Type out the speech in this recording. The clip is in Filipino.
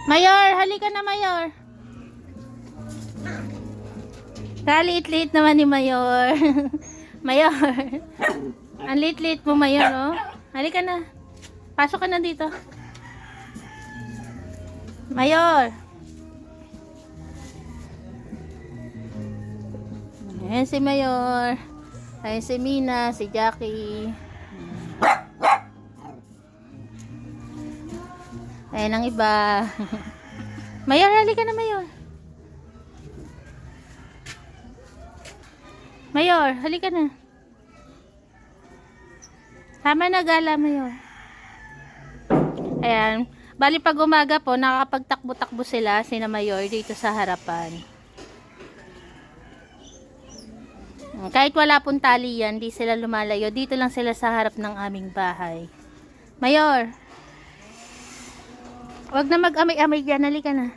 Mayor, halika na, Mayor. Liit-liit naman ni Mayor. Mayor. Ang liit-liit mo, Mayor, oh. Halika na. Pasok ka na dito. Mayor. Ayan si Mayor. Ayan si Mina, si Jackie. Ayan ang iba. Mayor, halika na, Mayor. Mayor, halika na. Tama na gala, Mayor. Ayan. Bali pag umaga po, nakakapagtakbo-takbo sila, sina Mayor, dito sa harapan. Kahit wala pong tali yan, di sila lumalayo. Dito lang sila sa harap ng aming bahay. Mayor, wag na mag-amay-amay dyan. Halika na.